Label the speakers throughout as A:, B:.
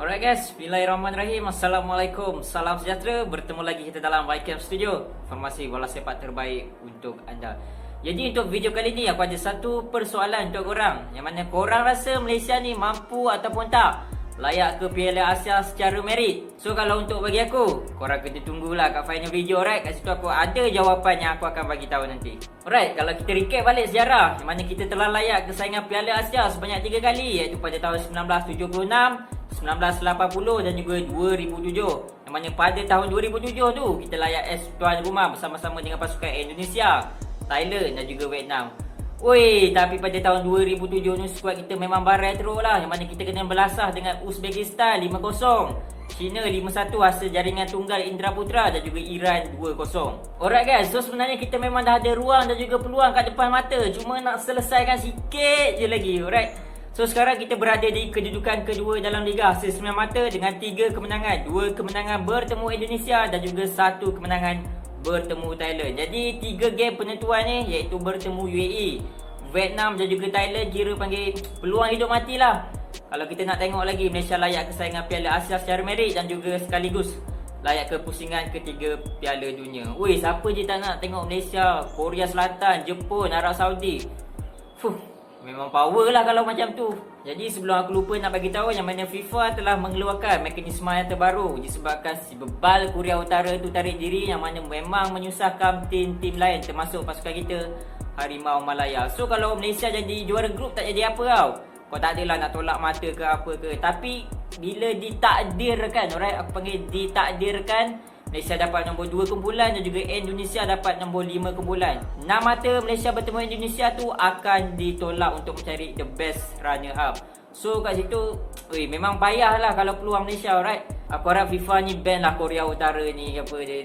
A: Alright guys, bismillahirrahmanirrahim. Assalamualaikum, salam sejahtera. Bertemu lagi kita dalam YCam Studio, informasi bola sepak terbaik untuk anda. Jadi untuk video kali ni aku ada satu persoalan untuk korang, yang mana korang rasa Malaysia ni mampu ataupun tak layak ke Piala Asia secara merit. So kalau untuk bagi aku, korang kena tunggulah kat final video, alright. Kat situ aku ada jawapan yang aku akan bagi tahu nanti. Alright, kalau kita recap balik sejarah, yang mana kita telah layak ke saingan Piala Asia sebanyak 3 kali, iaitu pada tahun 1976, 1980 dan juga 2007. Yang mana pada tahun 2007 tu kita layak as tuan rumah bersama-sama dengan pasukan Indonesia, Thailand dan juga Vietnam. Oi, tapi pada tahun 2007 ni skuad kita memang barai teruk lah. Yang mana kita kena belasah dengan Uzbekistan 5-0, China 5-1 hasil jaringan tunggal Indra Putra dan juga Iran 2-0. Alright guys, so sebenarnya kita memang dah ada ruang dan juga peluang kat depan mata. Cuma nak selesaikan sikit je lagi, alright. So sekarang kita berada di kedudukan kedua dalam liga hasil 9 mata dengan 3 kemenangan, 2 kemenangan bertemu Indonesia dan juga 1 kemenangan bertemu Thailand. Jadi 3 game penentuan ni iaitu bertemu UAE, Vietnam dan juga Thailand kira panggil peluang hidup matilah. Kalau kita nak tengok lagi Malaysia layak ke saingan Piala Asia secara merit dan juga sekaligus layak ke pusingan ketiga Piala Dunia. Ui, siapa je tak nak tengok Malaysia, Korea Selatan, Jepun, Arab Saudi. Memang power lah kalau macam tu. Jadi sebelum aku lupa nak bagi tahu yang mana FIFA telah mengeluarkan mekanisme yang terbaru disebabkan si bebal Korea Utara tu tarik diri, yang mana memang menyusahkan tim-tim lain termasuk pasukan kita Harimau Malaya. So kalau Malaysia jadi juara grup tak jadi apa tau. Kau tak adalah nak tolak mata ke apa ke. Tapi bila ditakdirkan, alright, aku panggil ditakdirkan, Malaysia dapat nombor 2 kumpulan dan juga Indonesia dapat nombor 5 kumpulan. 6 mata Malaysia bertemu Indonesia tu akan ditolak untuk mencari the best runner up. So kat situ, memang payah lah kalau peluang Malaysia, alright. Aku harap FIFA ni ban lah Korea Utara ni apa dia.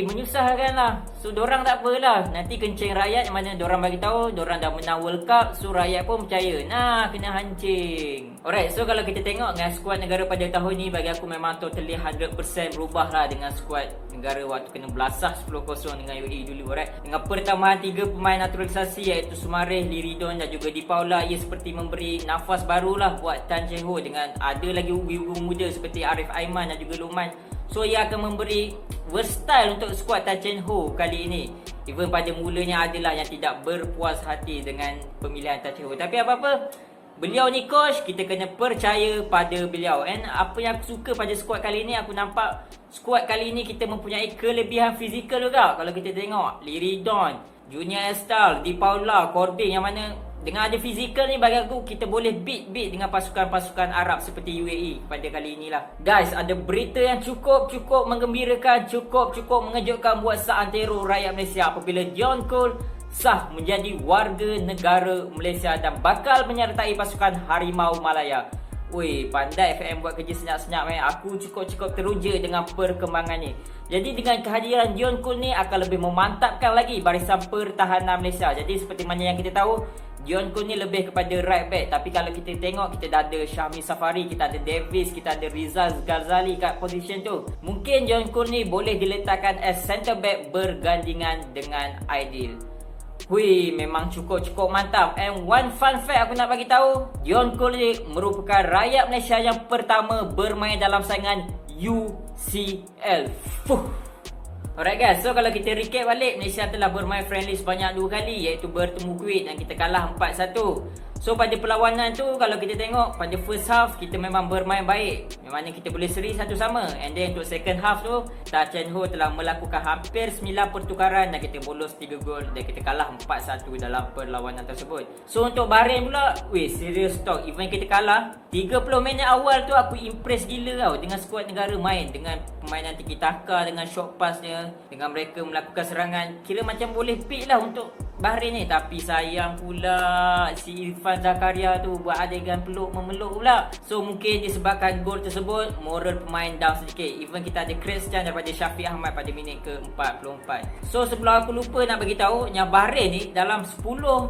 A: Menyusahkan lah. So dorang tak apalah, nanti kencing rakyat yang mana dorang bagi tahu dorang dah menang World Cup, so rakyat pun percaya. Nah, kena hancing. Alright, so kalau kita tengok dengan skuad negara pada tahun ni, bagi aku memang totally 100% berubah lah dengan skuad negara waktu kena belasah 10-0 dengan UAE dulu, alright. Dengan pertambahan 3 pemain naturalisasi iaitu Sumareh, Liridon dan juga Di Paula, ia seperti memberi nafas barulah buat Tan Cheng Ho dengan ada lagi ubi-ubi muda seperti Arif Aiman dan juga Luman. So ia akan memberi versatile untuk skuad Tan Cheng Ho kali ini. Even pada mulanya adalah yang tidak berpuas hati dengan pemilihan Tan Cheng Ho, tapi apa-apa, beliau ni coach, kita kena percaya pada beliau. And apa yang aku suka pada skuad kali ni, aku nampak skuad kali ni kita mempunyai kelebihan fizikal juga. Kalau kita tengok Liridon, Junior Estal, Di Paula, Corbin, yang mana dengan ada fizikal ni bagi aku kita boleh beat dengan pasukan-pasukan Arab seperti UAE pada kali inilah. Guys, ada berita yang cukup menggembirakan, cukup mengejutkan buat seantero rakyat Malaysia apabila Dion Cole sah menjadi warga negara Malaysia dan bakal menyertai pasukan Harimau Malaya. Woi, pandai FM buat kerja senyap-senyap. Aku cukup teruja dengan perkembangan ni. Jadi dengan kehadiran Dion Cole ni akan lebih memantapkan lagi barisan pertahanan Malaysia. Jadi seperti mana yang kita tahu, Dion Cole ni lebih kepada right back. Tapi kalau kita tengok, kita dah ada Syahmi Safari, kita ada Davis, kita ada Rizal Ghazali kat position tu. Mungkin Dion Cole ni boleh diletakkan as centre back bergandingan dengan Aidil. Memang cukup mantap. And one fun fact aku nak bagi tahu, Dion Cole ni merupakan rakyat Malaysia yang pertama bermain dalam saingan UCL. Alright guys, so kalau kita recap balik, Malaysia telah bermain friendly sebanyak 2 kali, iaitu bertemu Kuwait dan kita kalah 4-1. So pada perlawanan tu, kalau kita tengok pada first half, kita memang bermain baik, memangnya kita boleh seri satu sama. And then untuk second half tu, Tan Cheng Ho telah melakukan hampir 9 pertukaran dan kita bolos 3 gol dan kita kalah 4-1 dalam perlawanan tersebut. So untuk Bahrain pula, serious talk, even kita kalah 30 minit awal tu aku impress gila tau dengan skuad negara main, dengan permainan tiki taka, dengan short pass dia, dengan mereka melakukan serangan, kira macam boleh pick lah untuk Bahrain ni. Tapi sayang pula si Irfan Zakaria tu buat adegan memeluk pula. So mungkin disebabkan gol tersebut, moral pemain down sedikit. Even kita ada Christian daripada Syafiq Ahmad pada minit ke-44. So sebelum aku lupa nak bagi tahu, yang Bahrain ni dalam 10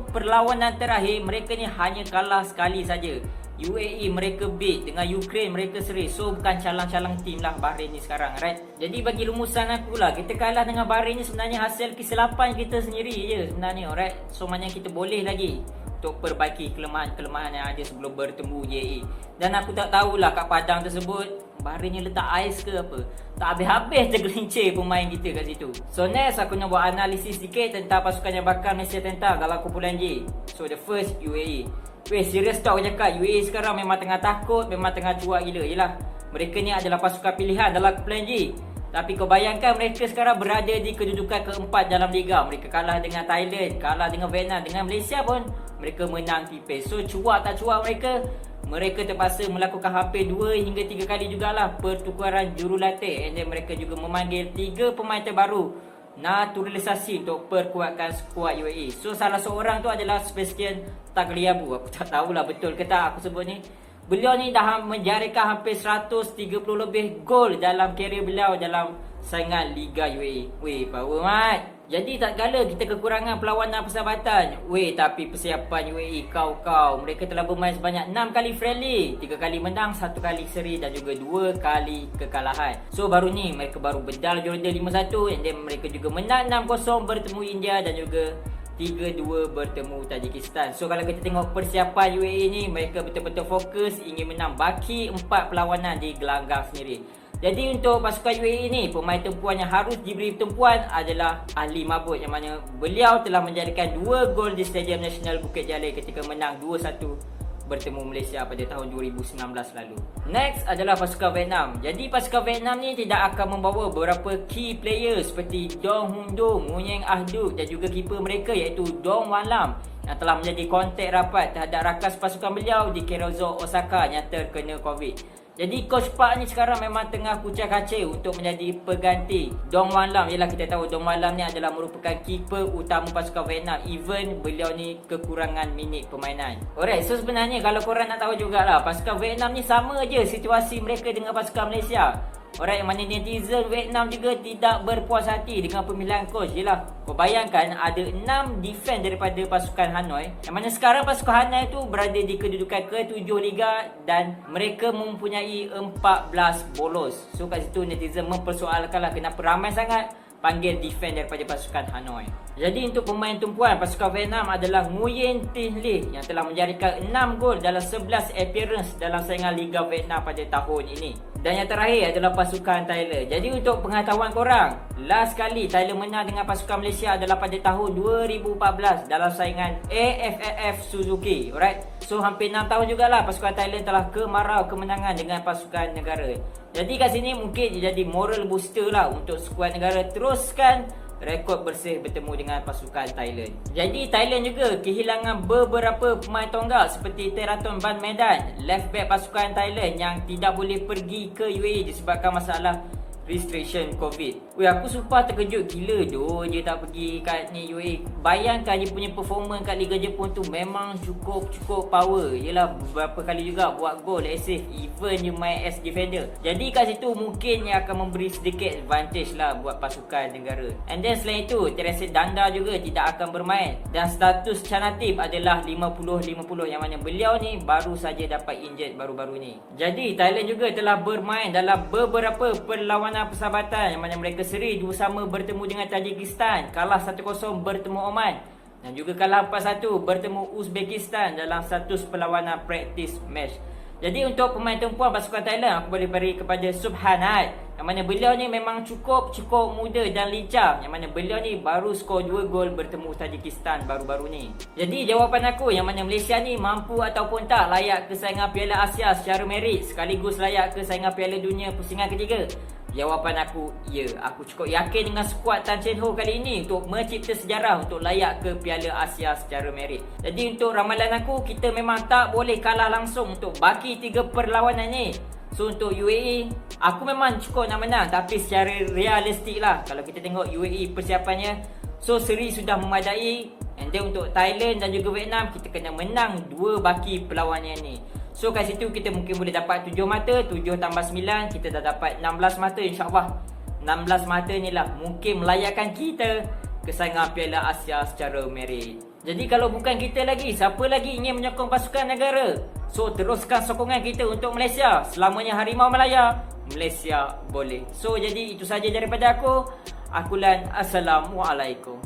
A: perlawanan terakhir, mereka ni hanya kalah sekali saja. UAE mereka beat, dengan Ukraine mereka seri. So bukan calang-calang tim lah Bahrain ni sekarang, right? Jadi bagi rumusan aku lah, kita kalah dengan Bahrain ni sebenarnya hasil kesilapan kita sendiri je sebenarnya, alright? So maknanya kita boleh lagi untuk perbaiki kelemahan-kelemahan yang ada sebelum bertemu UAE. Dan aku tak tahulah kat padang tersebut baringnya letak ais ke apa. Tak habis-habis tergelincir pemain kita kat situ. So next aku nak buat analisis sikit tentang pasukan yang bakal Malaysia tentang dalam kumpulan J. So the first, UAE. Weh, serius tau aku cakap, UAE sekarang memang tengah takut, memang tengah cuak gila. Yelah, mereka ni adalah pasukan pilihan dalam kumpulan J. Tapi kau bayangkan mereka sekarang berada di kedudukan keempat dalam liga. Mereka kalah dengan Thailand, kalah dengan Vietnam, dengan Malaysia pun mereka menang tipis. So cuak tak cuak mereka terpaksa melakukan hampir 2 hingga 3 kali jugalah pertukaran jurulatih. And then mereka juga memanggil 3 pemain terbaru naturalisasi untuk perkuatkan skuad UAE. So salah seorang tu adalah Sebastian Tagliabue. Aku tak tahulah betul ke tak aku sebut ni. Beliau ni dah menjarikan hampir 130 lebih gol dalam karier beliau dalam saingan Liga UAE. Weh, power mat. Jadi tak kala kita kekurangan perlawanan persahabatan. Weh, tapi persiapan UAE kau. Mereka telah bermain sebanyak 6 kali friendly, 3 kali menang, 1 kali seri dan juga 2 kali kekalahan. So baru ni mereka baru bedal Jordan 5-1, and then mereka juga menang 6-0 bertemu India dan juga 3-2 bertemu Tajikistan. So kalau kita tengok persiapan UAE ni, mereka betul-betul fokus ingin menang baki 4 perlawanan di gelanggang sendiri. Jadi untuk pasukan UAE ni, pemain tempuan yang harus diberi tumpuan adalah Ali Mabut, yang mana beliau telah menjadikan 2 gol di Stadium Nasional Bukit Jalil ketika menang 2-1 bertemu Malaysia pada tahun 2019 lalu. Next adalah pasukan Vietnam. Jadi pasukan Vietnam ni tidak akan membawa beberapa key players seperti Dong Hun Do, Nguyen Ah Du dan juga keeper mereka iaitu Dong Wan Lam yang telah menjadi kontak rapat terhadap rakas pasukan beliau di Kairouzo, Osaka yang terkena COVID. Jadi Coach Park ni sekarang memang tengah kucak-kacir untuk menjadi pengganti Dong Wan Lam. Yelah, kita tahu Dong Wan Lam ni adalah merupakan keeper utama pasukan Vietnam. Even beliau ni kekurangan minit permainan. Alright, so sebenarnya kalau korang nak tahu jugalah, pasukan Vietnam ni sama je situasi mereka dengan pasukan Malaysia. Alright, yang mana netizen Vietnam juga tidak berpuas hati dengan pemilihan coach. Yelah, kau bayangkan ada 6 defense daripada pasukan Hanoi, yang mana sekarang pasukan Hanoi tu berada di kedudukan ke-7 Liga dan mereka mempunyai 14 bolos. So kat situ netizen mempersoalkanlah kenapa ramai sangat panggil defense daripada pasukan Hanoi. Jadi untuk pemain tumpuan pasukan Vietnam adalah Nguyen Tin Le yang telah menjadikan 6 gol dalam 11 appearance dalam saingan Liga Vietnam pada tahun ini. Dan yang terakhir adalah pasukan Thailand. Jadi untuk pengetahuan korang, last kali Thailand menang dengan pasukan Malaysia adalah pada tahun 2014 dalam saingan AFF Suzuki. Alright, so hampir 6 tahun jugalah pasukan Thailand telah kemarau kemenangan dengan pasukan negara. Jadi kat sini mungkin jadi moral booster lah untuk skuad negara teruskan rekod bersih bertemu dengan pasukan Thailand. Jadi Thailand juga kehilangan beberapa pemain tonggak seperti Teraton Van Medan, left back pasukan Thailand yang tidak boleh pergi ke UAE disebabkan masalah restriction COVID. Weh, aku sumpah terkejut gila doh dia tak pergi kat ni UAE. Bayangkan dia punya performance kat Liga Jepun tu memang cukup power. Yelah, beberapa kali juga buat gol, assist, even dia main as defender. Jadi kat situ mungkin yang akan memberi sedikit advantage lah buat pasukan negara. And then selain itu, Tereset Danda juga tidak akan bermain dan status Chanatim adalah 50-50, yang mana beliau ni baru saja dapat injured baru-baru ni. Jadi Thailand juga telah bermain dalam beberapa perlawanan persahabatan yang mana mereka seri bersama bertemu dengan Tajikistan, kalah 1-0 bertemu Oman dan juga kalah 4-1 bertemu Uzbekistan dalam status perlawanan practice match. Jadi untuk pemain tumpuan pasukan Thailand, aku boleh beri kepada Subhanat, yang mana beliau ni memang cukup muda dan lincah, yang mana beliau ni baru skor 2 gol bertemu Tajikistan baru-baru ni. Jadi jawapan aku yang mana Malaysia ni mampu ataupun tak layak ke saingan Piala Asia secara merit sekaligus layak ke saingan Piala Dunia pusingan ketiga. Jawapan aku, ya. Aku cukup yakin dengan skuad Tan Cheng Ho kali ini untuk mencipta sejarah untuk layak ke Piala Asia secara merit. Jadi untuk ramalan aku, kita memang tak boleh kalah langsung untuk baki 3 perlawanan ni. So untuk UAE, aku memang cukup nak menang, tapi secara realistik lah. Kalau kita tengok UAE persiapannya, so seri sudah memadai. And then untuk Thailand dan juga Vietnam, kita kena menang 2 baki perlawanan ni. So kat situ kita mungkin boleh dapat 7 mata, 7 tambah 9, kita dah dapat 16 mata insyaAllah. 16 mata ni lah mungkin melayakkan kita ke saingan Piala Asia secara merit. Jadi kalau bukan kita lagi, siapa lagi ingin menyokong pasukan negara? So teruskan sokongan kita untuk Malaysia. Selamanya Harimau Malaya, Malaysia boleh. So jadi itu saja daripada aku. Akulan, Assalamualaikum.